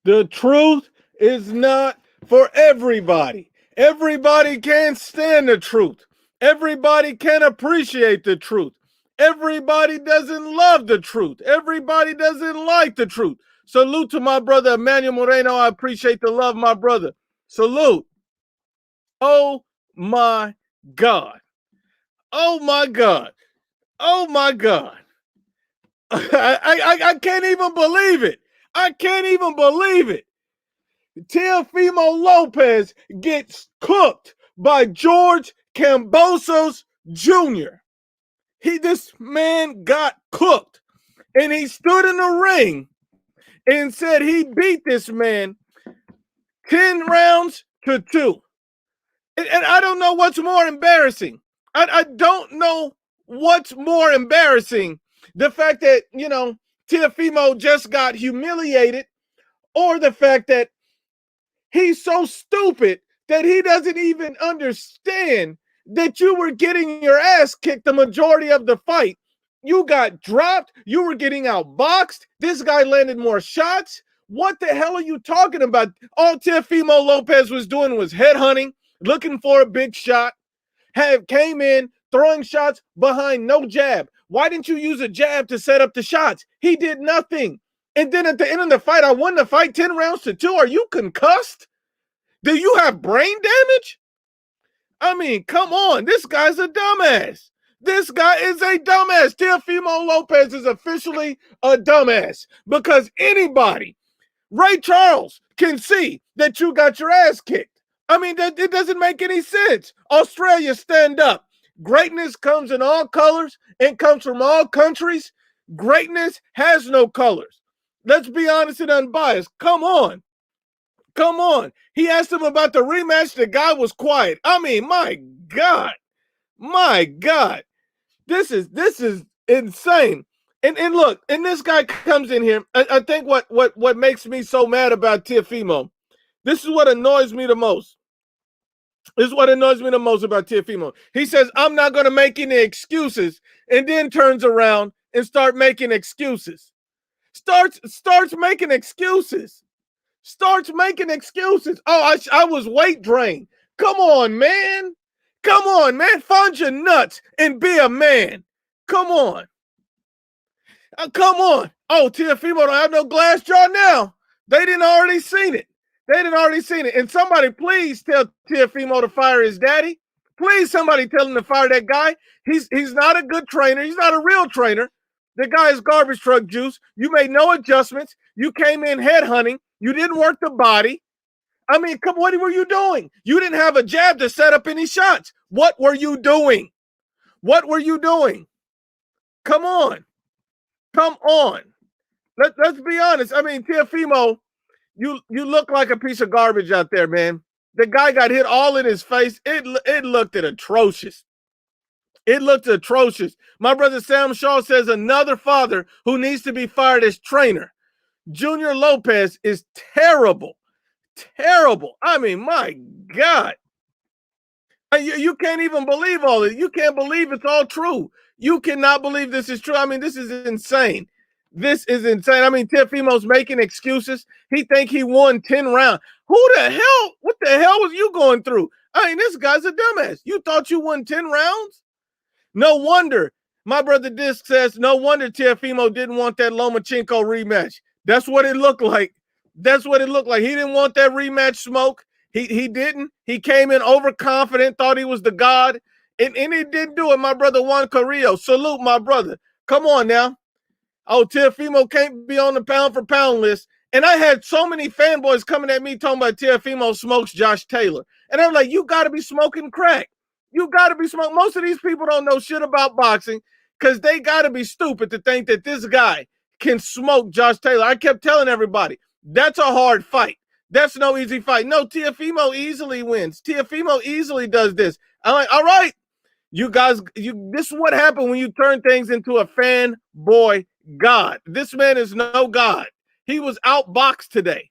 The truth is not for everybody. Everybody can't stand the truth. Everybody can't appreciate the truth. Everybody doesn't love the truth. Everybody doesn't like the truth. Salute to my brother Emmanuel Moreno. I appreciate the love, my brother. Salute. Oh my God. Oh my God. Oh my God. I can't even believe it. I can't even believe it. Teofimo Lopez gets cooked by George Kambosos Jr. This man got cooked, and he stood in the ring and said he beat this man 10 rounds to 2. And I don't know what's more embarrassing. I don't know what's more embarrassing. The fact that, Teofimo just got humiliated, or the fact that he's so stupid that he doesn't even understand that you were getting your ass kicked the majority of the fight. You got dropped. You were getting outboxed. This guy landed more shots. What the hell are you talking about? All Teofimo Lopez was doing was headhunting, looking for a big shot, came in, throwing shots behind no jab. Why didn't you use a jab to set up the shots? He did nothing. And then at the end of the fight, I won the fight 10 rounds to 2. Are you concussed? Do you have brain damage? I mean, come on. This guy's a dumbass. This guy is a dumbass. Teofimo Lopez is officially a dumbass because anybody, Ray Charles, can see that you got your ass kicked. I mean, it doesn't make any sense. Australia, stand up. Greatness comes in all colors and comes from all countries. Greatness has no colors. Let's be honest and unbiased. Come on. Come on. He asked him about the rematch. The guy was quiet. I mean, my God. My God. This is insane. And look, and this guy comes in here. I think what makes me so mad about Teofimo, this is what annoys me the most. This is what annoys me the most about Teofimo. He says, I'm not going to make any excuses, and then turns around and starts making excuses. Starts making excuses. Starts making excuses. Oh, I was weight drained. Come on, man. Come on, man. Find your nuts and be a man. Come on. Come on. Oh, Teofimo don't have no glass jaw now. They didn't already seen it. They didn't already seen it. And somebody please tell Teofimo to fire his daddy. Please somebody tell him to fire that guy. He's not a good trainer. He's not a real trainer. The guy is garbage truck juice. You made no adjustments. You came in headhunting. You didn't work the body. I mean, come, what were you doing? You didn't have a jab to set up any shots. What were you doing? What were you doing? Come on. Come on. Let's be honest. I mean, Teofimo, you look like a piece of garbage out there, man. The guy got hit all in his face. It looked atrocious. It looked atrocious. My brother Sam Shaw says another father who needs to be fired as trainer. Junior Lopez is terrible. Terrible. I mean, my God. You can't even believe all this. You can't believe it's all true. You cannot believe this is true. I mean, this is insane. This is insane. I mean, Teofimo's making excuses. He think he won 10 rounds. Who the hell? What the hell was you going through? I mean, this guy's a dumbass. You thought you won 10 rounds? No wonder. My brother Disc says, no wonder Teofimo didn't want that Lomachenko rematch. That's what it looked like. That's what it looked like. He didn't want that rematch smoke. He didn't. He came in overconfident, thought he was the god, and he didn't do it. My brother Juan Carrillo, salute my brother. Come on now. Oh, Teofimo can't be on the pound for pound list. And I had so many fanboys coming at me talking about Teofimo smokes Josh Taylor. And I'm like, you got to be smoking crack. You got to be smoking. Most of these people don't know shit about boxing because they got to be stupid to think that this guy can smoke Josh Taylor. I kept telling everybody, that's a hard fight. That's no easy fight. No, Teofimo easily wins. Teofimo easily does this. I'm like, all right, you guys, this is what happened when you turn things into a fanboy god. This man is no god. He was outboxed today.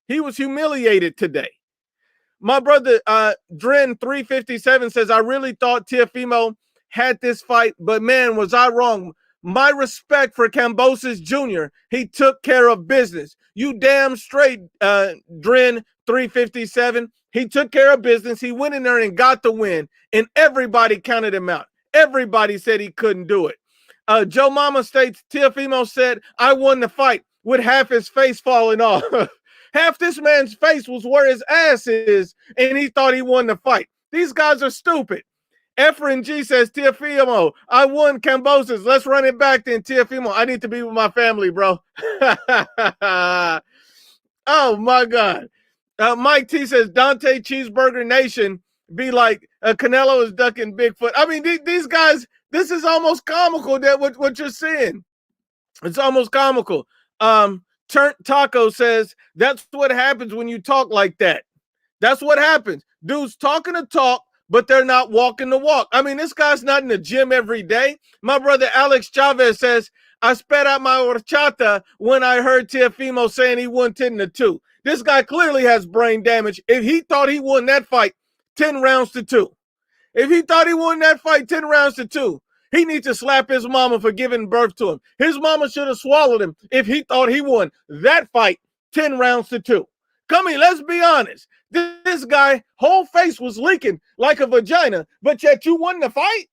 He was humiliated today. My brother, Dren 357 says, I really thought Teofimo had this fight, but man, was I wrong. My respect for Kambosos Jr. He took care of business. You damn straight, Dren 357. He took care of business. He went in there and got the win, and everybody counted him out. Everybody said he couldn't do it. Joe Mama states, Teofimo said, I won the fight with half his face falling off. Half this man's face was where his ass is, and he thought he won the fight. These guys are stupid. Efren G says, Teofimo, I won Kambosos. Let's run it back then, Teofimo. I need to be with my family, bro. Oh, my God. Mike T says, Dante Cheeseburger Nation be like, Canelo is ducking Bigfoot. I mean, these guys, this is almost comical that what you're seeing. It's almost comical. Turnt Taco says, that's what happens when you talk like that. That's what happens. Dudes talking the talk, but they're not walking the walk. I mean, this guy's not in the gym every day. My brother Alex Chavez says, I spat out my horchata when I heard Teofimo saying he won 10-2. This guy clearly has brain damage. If he thought he won that fight 10 rounds to 2, if he thought he won that fight 10 rounds to 2, he needs to slap his mama for giving birth to him. His mama should have swallowed him if he thought he won that fight 10 rounds to 2. Come here, let's be honest. This guy, whole face was leaking like a vagina, but yet you won the fight?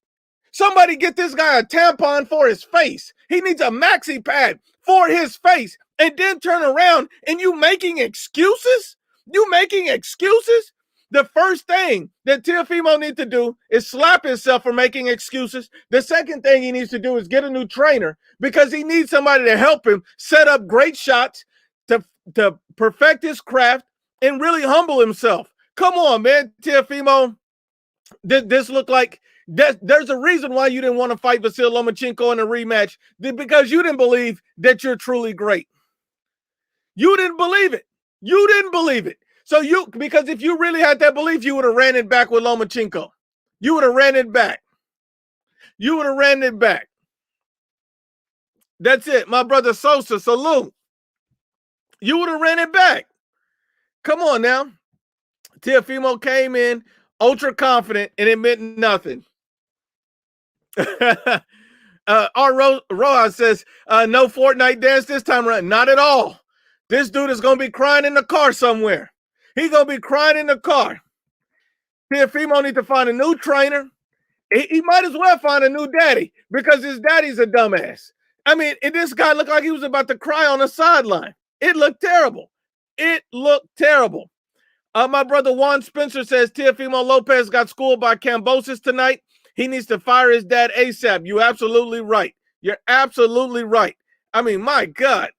Somebody get this guy a tampon for his face. He needs a maxi pad for his face, and then turn around and you making excuses? You making excuses? The first thing that Teofimo needs to do is slap himself for making excuses. The second thing he needs to do is get a new trainer, because he needs somebody to help him set up great shots to perfect his craft and really humble himself. Come on, man, Teofimo. This looked like there's a reason why you didn't want to fight Vasil Lomachenko in a rematch, because you didn't believe that you're truly great. You didn't believe it. You didn't believe it. So because if you really had that belief, you would have ran it back with Lomachenko. You would have ran it back. You would have ran it back. That's it. My brother Sosa, salute. You would have ran it back. Come on now. Teofimo came in ultra confident, and it meant nothing. Rojas says, no Fortnite dance this time around. Not at all. This dude is going to be crying in the car somewhere. He's going to be crying in the car. Teofimo needs to find a new trainer. He might as well find a new daddy, because his daddy's a dumbass. I mean, this guy looked like he was about to cry on the sideline. It looked terrible. It looked terrible. My brother Juan Spencer says, Teofimo Lopez got schooled by Kambosos tonight. He needs to fire his dad ASAP. You're absolutely right. You're absolutely right. I mean, my God.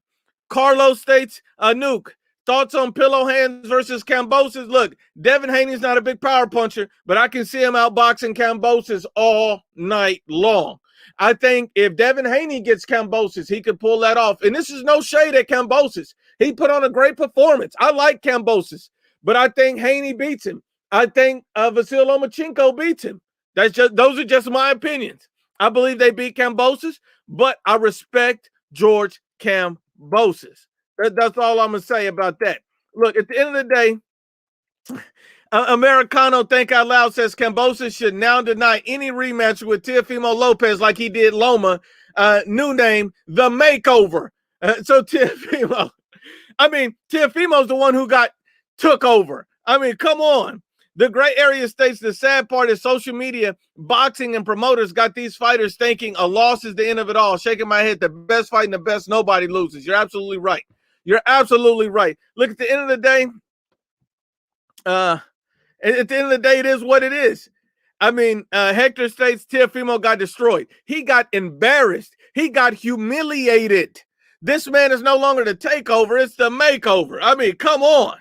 Carlos states, Nuke, thoughts on pillow hands versus Kambosos? Look, Devin Haney's not a big power puncher, but I can see him outboxing Kambosos all night long. I think if Devin Haney gets Kambosos, he could pull that off. And this is no shade at Kambosos. He put on a great performance. I like Kambosos, but I think Haney beats him. I think Vasil Lomachenko beats him. Those are just my opinions. I believe they beat Kambosos, but I respect George Kambosos. That's all I'm going to say about that. Look, at the end of the day, Americano Think Out Loud says Kambosos should now deny any rematch with Teofimo Lopez like he did Loma. New name, The Makeover. So Teofimo, Teofimo's the one who got took over. I mean, come on. The gray area states the sad part is social media, boxing, and promoters got these fighters thinking a loss is the end of it all. Shaking my head, the best fight and the best, nobody loses. You're absolutely right. You're absolutely right. Look, at the end of the day, it is what it is. I mean, Hector states Teofimo got destroyed. He got embarrassed. He got humiliated. This man is no longer the takeover. It's the makeover. I mean, come on.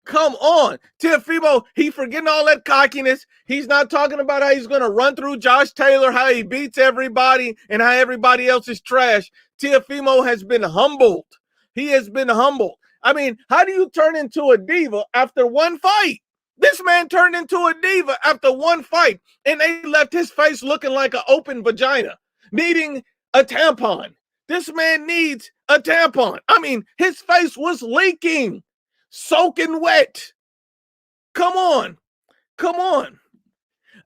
Come on. Teofimo, he forgetting all that cockiness. He's not talking about how he's going to run through Josh Taylor, how he beats everybody, and how everybody else is trash. Teofimo has been humbled. He has been humbled. I mean, how do you turn into a diva after one fight? This man turned into a diva after one fight, and they left his face looking like an open vagina, needing a tampon. This man needs a tampon. I mean, his face was leaking. Soaking wet. Come on. Come on.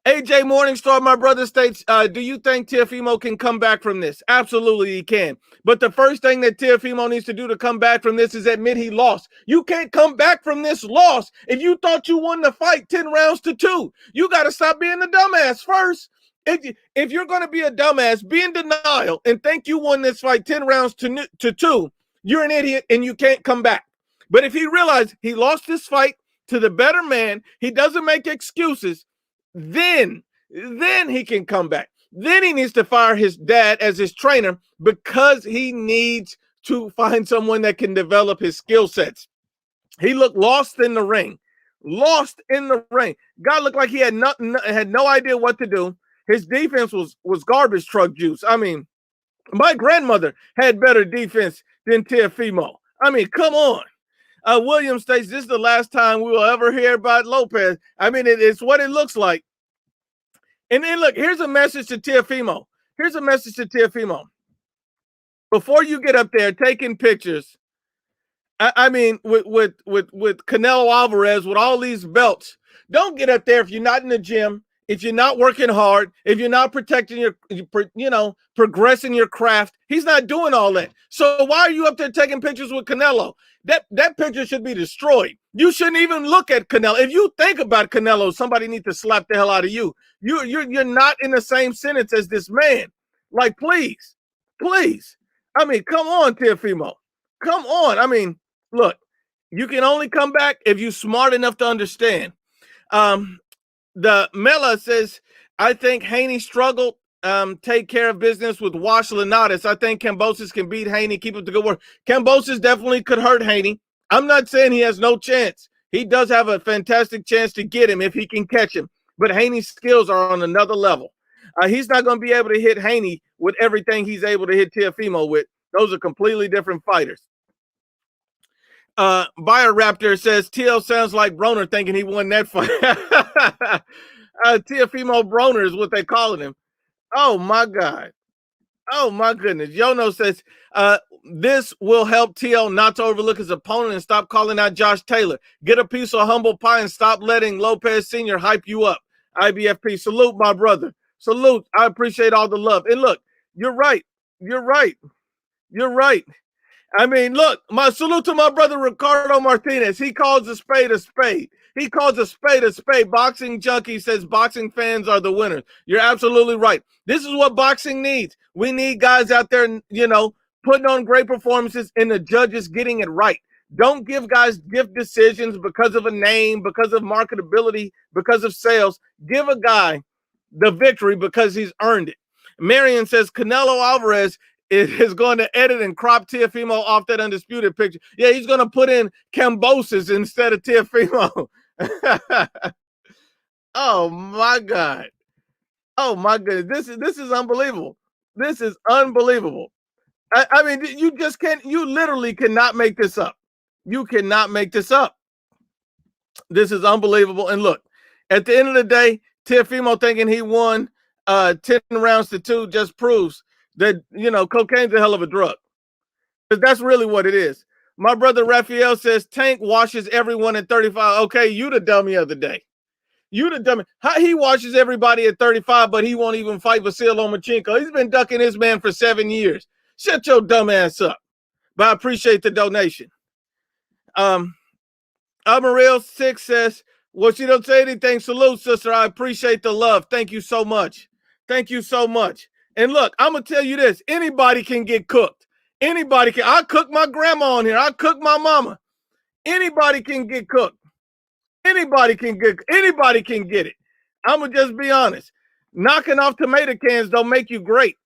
AJ Morningstar, my brother, states, do you think Teofimo can come back from this? Absolutely, he can. But the first thing that Teofimo needs to do to come back from this is admit he lost. You can't come back from this loss if you thought you won the fight 10 rounds to 2. You got to stop being a dumbass first. If you're going to be a dumbass, be in denial and think you won this fight 10 rounds to 2, you're an idiot and you can't come back. But if he realized he lost this fight to the better man, he doesn't make excuses, then he can come back. Then he needs to fire his dad as his trainer because he needs to find someone that can develop his skill sets. He looked lost in the ring. Lost in the ring. God looked like he had no idea what to do. His defense was garbage truck juice. I mean, my grandmother had better defense than Teofimo. I mean, come on. William states, this is the last time we will ever hear about Lopez. I mean, it's what it looks like. And then look, here's a message to Teofimo. Here's a message to Teofimo. Before you get up there taking pictures, I mean, with Canelo Alvarez, with all these belts, don't get up there if you're not in the gym, if you're not working hard, if you're not protecting progressing your craft. He's not doing all that. So why are you up there taking pictures with Canelo? That picture should be destroyed. You shouldn't even look at Canelo. If you think about Canelo, somebody needs to slap the hell out of you. You're not in the same sentence as this man. Like, please. I mean, come on, Teofimo. Come on. I mean, look, you can only come back if you're smart enough to understand. The Mela says, I think Haney struggled. Take care of business with Wash Linares. I think Kambosos can beat Haney. Keep up the good work. Kambosos definitely could hurt Haney. I'm not saying he has no chance. He does have a fantastic chance to get him if he can catch him. But Haney's skills are on another level. He's not going to be able to hit Haney with everything he's able to hit Teofimo with. Those are completely different fighters. BioRaptor says, Teo sounds like Broner thinking he won that fight. Teofimo Broner is what they calling him. Oh, my God. Oh, my goodness. Yono says, this will help Teo not to overlook his opponent and stop calling out Josh Taylor. Get a piece of humble pie and stop letting Lopez Sr. hype you up. IBFP, salute, my brother. Salute. I appreciate all the love. And look, you're right. I mean, look, my salute to my brother Ricardo Martinez. He calls a spade a spade. He calls a spade a spade. Boxing Junkie says boxing fans are the winners. You're absolutely right. This is what boxing needs. We need guys out there, putting on great performances and the judges getting it right. Don't give guys gift decisions because of a name, because of marketability, because of sales. Give a guy the victory because he's earned it. Marion says Canelo Alvarez is going to edit and crop Teofimo off that undisputed picture. Yeah, he's going to put in Kambosos instead of Teofimo. Oh my God. Oh my goodness. This is unbelievable. This is unbelievable. I mean, you literally cannot make this up. You cannot make this up. This is unbelievable. And look, at the end of the day, Teofimo thinking he won 10 rounds to 2 just proves that, cocaine's a hell of a drug. Because that's really what it is. My brother Raphael says Tank washes everyone at 35. Okay, you the dummy of the day. You the dummy. How he washes everybody at 35, but he won't even fight Vasil Lomachenko. He's been ducking his man for 7 years. Shut your dumb ass up. But I appreciate the donation. Amarillo 6 says, well, she don't say anything. Salute, sister. I appreciate the love. Thank you so much. Thank you so much. And look, I'm going to tell you this. Anybody can get cooked. Anybody can. I cook my grandma on here. I cook my mama. Anybody can get cooked. Anybody can get it. I'm going to just be honest. Knocking off tomato cans don't make you great.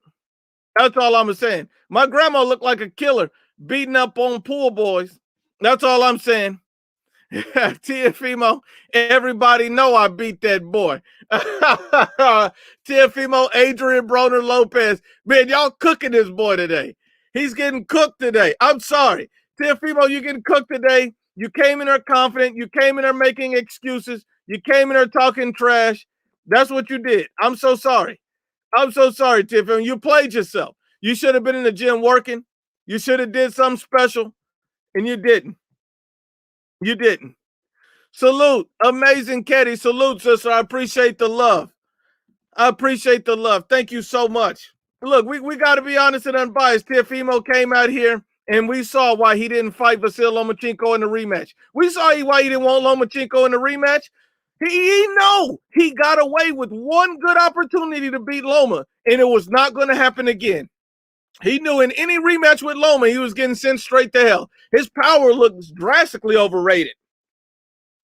That's all I'm saying. My grandma looked like a killer beating up on pool boys. That's all I'm saying. Teofimo, everybody know I beat that boy. Teofimo, Adrian Broner Lopez. Man, y'all cooking this boy today. He's getting cooked today. I'm sorry. Teofimo, you getting cooked today. You came in there confident. You came in there making excuses. You came in there talking trash. That's what you did. I'm so sorry. I'm so sorry, Teofimo. You played yourself. You should have been in the gym working. You should have did something special, and you didn't. You didn't. Salute. Amazing Ketty. Salute, sister. I appreciate the love. I appreciate the love. Thank you so much. Look, we got to be honest and unbiased. Teofimo came out here and we saw why he didn't fight Vasil Lomachenko in the rematch. We saw why he didn't want Lomachenko in the rematch. He know he got away with one good opportunity to beat Loma, and it was not going to happen again. He knew in any rematch with Loma, he was getting sent straight to hell. His power looks drastically overrated.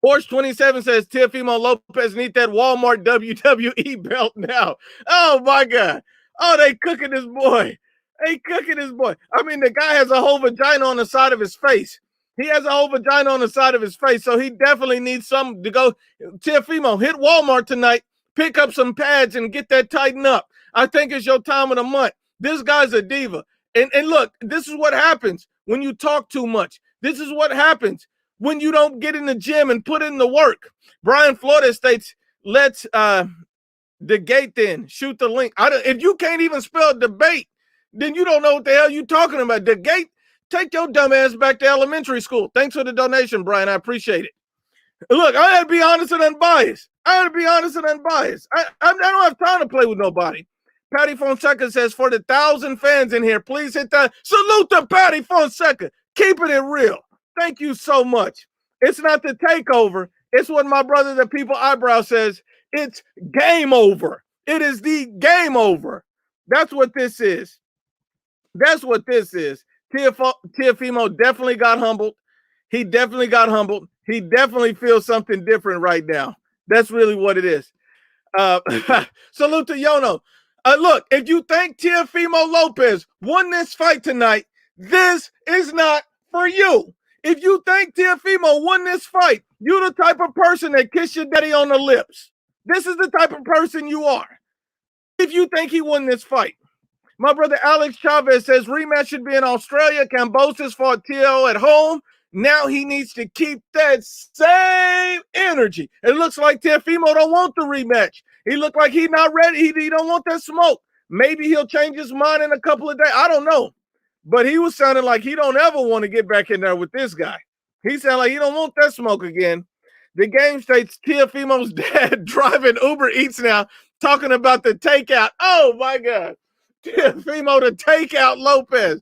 Horse 27 says Teofimo Lopez need that Walmart WWE belt now. Oh my God. Oh, they cooking this boy. They cooking this boy. I mean, the guy has a whole vagina on the side of his face. He has a whole vagina on the side of his face, so he definitely needs something to go. Teofimo, hit Walmart tonight, pick up some pads and get that tightened up. I think it's your time of the month. This guy's a diva. And look, this is what happens when you talk too much. This is what happens when you don't get in the gym and put in the work. Brian Flores states, let's debate then. Shoot the link. If you can't even spell debate, then you don't know what the hell you're talking about. Debate? Take your dumb ass back to elementary school. Thanks for the donation, Brian. I appreciate it. Look, I had to be honest and unbiased. I don't have time to play with nobody. Patty Fonseca says, for the 1,000 fans in here, please hit that. Salute to Patty Fonseca. Keeping it real. Thank you so much. It's not the takeover. It's what my brother, the People Eyebrow, says. It's game over. It is the game over. That's what this is. That's what this is. Teofimo definitely got humbled. He definitely got humbled. He definitely feels something different right now. That's really what it is. Salute to Yono. Look, if you think Teofimo Lopez won this fight tonight, this is not for you. If you think Teofimo won this fight, you're the type of person that kiss your daddy on the lips. This is the type of person you are. If you think he won this fight. My brother Alex Chavez says rematch should be in Australia. Kambosos fought Teo at home. Now he needs to keep that same energy. It looks like Teofimo don't want the rematch. He looked like he's not ready. He don't want that smoke. Maybe he'll change his mind in a couple of days. I don't know. But he was sounding like he don't ever want to get back in there with this guy. He sounded like he don't want that smoke again. The game states Teofimo's dad driving Uber Eats now, talking about the takeout. Oh, my God. Teofimo to take out Lopez.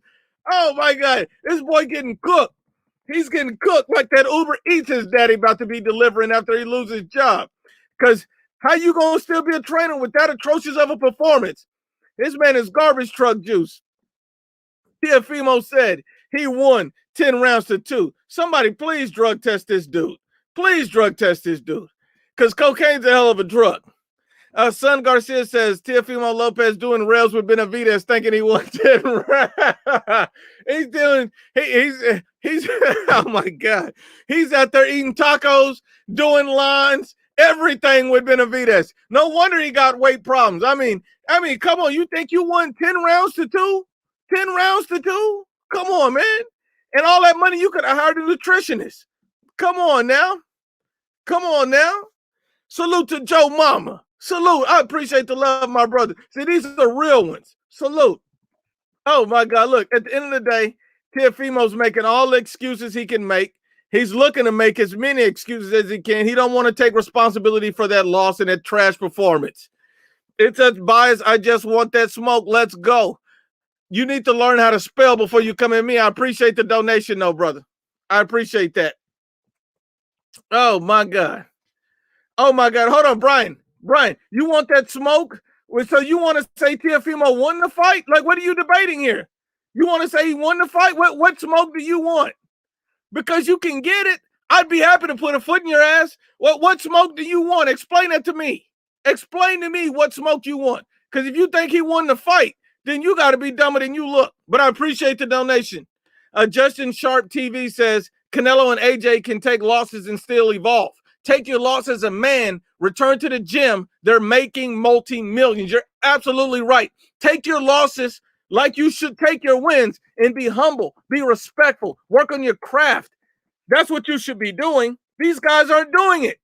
Oh, my God. This boy getting cooked. He's getting cooked like that Uber Eats his daddy about to be delivering after he loses his job. Because how you going to still be a trainer with that atrocious of a performance? This man is garbage truck juice. Teofimo said he won 10 rounds to 2. Somebody please drug test this dude. Please drug test this dude. Because cocaine's a hell of a drug. Son Garcia says Teofimo Lopez doing rails with Benavidez thinking he won 10 rounds. He's oh my God. He's out there eating tacos, doing lines, everything with Benavidez. No wonder he got weight problems. I mean, come on, you think you won 10 rounds to 2? 10 rounds to 2? Come on, man. And all that money you could have hired a nutritionist. Come on now. Come on now. Salute to Joe Mama. Salute. I appreciate the love, my brother. See, these are the real ones. Salute. Oh, my God. Look, at the end of the day, Teofimo's making all the excuses he can make. He's looking to make as many excuses as he can. He don't want to take responsibility for that loss and that trash performance. It's a bias. I just want that smoke. Let's go. You need to learn how to spell before you come at me. I appreciate the donation, though, brother. I appreciate that. Oh, my God. Oh, my God. Hold on, Brian. Brian, you want that smoke? So you want to say Teofimo won the fight? Like, what are you debating here? You want to say he won the fight? What smoke do you want? Because you can get it. I'd be happy to put a foot in your ass. What smoke do you want? Explain that to me. Explain to me what smoke you want. Because if you think he won the fight, then you got to be dumber than you look. But I appreciate the donation. Justin Sharp TV says Canelo and AJ can take losses and still evolve. Take your loss as a man, return to the gym. They're making multi-millions. You're absolutely right. Take your losses like you should take your wins and be humble, be respectful, work on your craft. That's what you should be doing. These guys aren't doing it.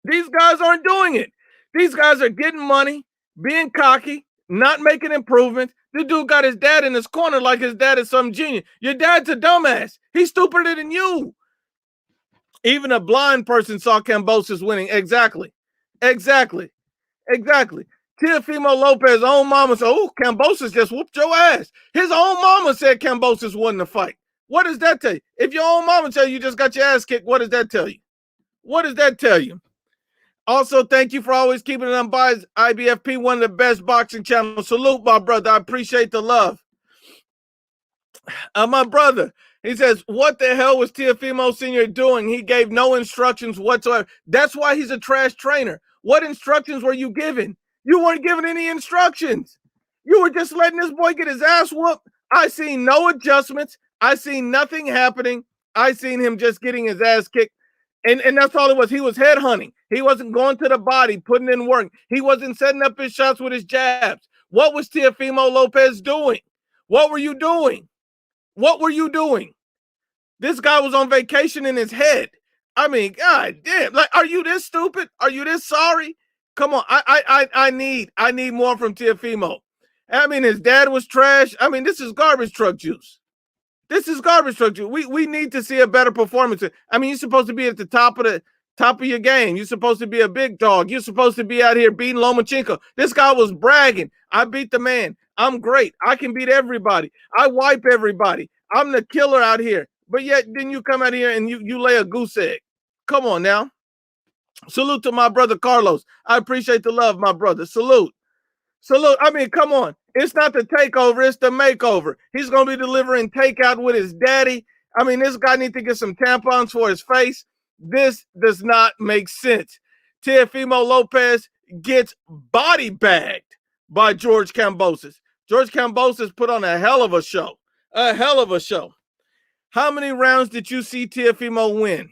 These guys aren't doing it. These guys are getting money, being cocky, not making improvements. The dude got his dad in his corner like his dad is some genius. Your dad's a dumbass. He's stupider than you. Even a blind person saw Kambosos winning. Exactly. Exactly. Exactly. Teofimo Lopez's own mama said, oh, Kambosos just whooped your ass. His own mama said Kambosos won the fight. What does that tell you? If your own mama tell you just got your ass kicked, what does that tell you? What does that tell you? Also, thank you for always keeping it unbiased. IBFP, one of the best boxing channels. Salute, my brother. I appreciate the love. My brother, he says, what the hell was Teofimo Sr. doing? He gave no instructions whatsoever. That's why he's a trash trainer. What instructions were you given? You weren't given any instructions. You were just letting this boy get his ass whooped. I seen no adjustments. I seen nothing happening. I seen him just getting his ass kicked. And that's all it was. He was headhunting. He wasn't going to the body, putting in work. He wasn't setting up his shots with his jabs. What was Teofimo Lopez doing? What were you doing? What were you doing? This guy was on vacation in his head. I mean, God damn! Like, are you this stupid? Are you this sorry? Come on, I need more from Teofimo. I mean, his dad was trash. I mean, this is garbage truck juice. This is garbage truck juice. We need to see a better performance. I mean, you're supposed to be at the top of your game. You're supposed to be a big dog. You're supposed to be out here beating Lomachenko. This guy was bragging. I beat the man. I'm great. I can beat everybody. I wipe everybody. I'm the killer out here. But yet, then you come out here and you lay a goose egg. Come on now. Salute to my brother Carlos. I appreciate the love, my brother. Salute. Salute. I mean, come on. It's not the takeover, it's the makeover. He's going to be delivering takeout with his daddy. I mean, this guy needs to get some tampons for his face. This does not make sense. Teofimo Lopez gets body bagged by George Kambosos. George Kambosos put on a hell of a show. A hell of a show. How many rounds did you see Teofimo win?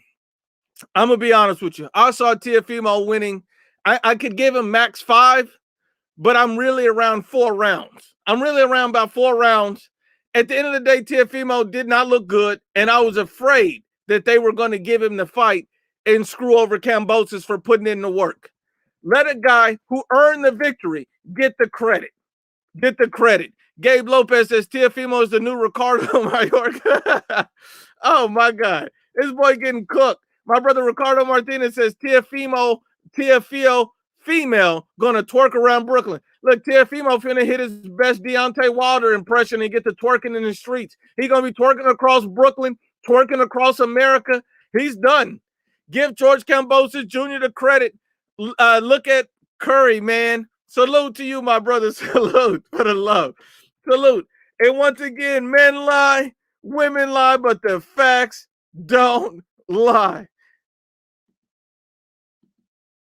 I'm going to be honest with you. I saw Teofimo winning. I could give him max 5, but I'm really around 4 rounds. I'm really around about 4 rounds. At the end of the day, Teofimo did not look good, and I was afraid that they were going to give him the fight and screw over Kambosos for putting in the work. Let a guy who earned the victory get the credit. Get the credit. Gabe Lopez says Teofimo is the new Ricardo Mayorga. Oh, my God. This boy getting cooked. My brother Ricardo Martinez says Teofimo female gonna twerk around Brooklyn. Look, Teofimo finna hit his best Deontay Wilder impression and get to twerking in the streets. He gonna be twerking across Brooklyn, twerking across America. He's done. Give George Kambosos Jr. the credit. Look at Curry, man. Salute to you, my brother. Salute for the love. Salute. And once again, men lie, women lie, but the facts don't lie.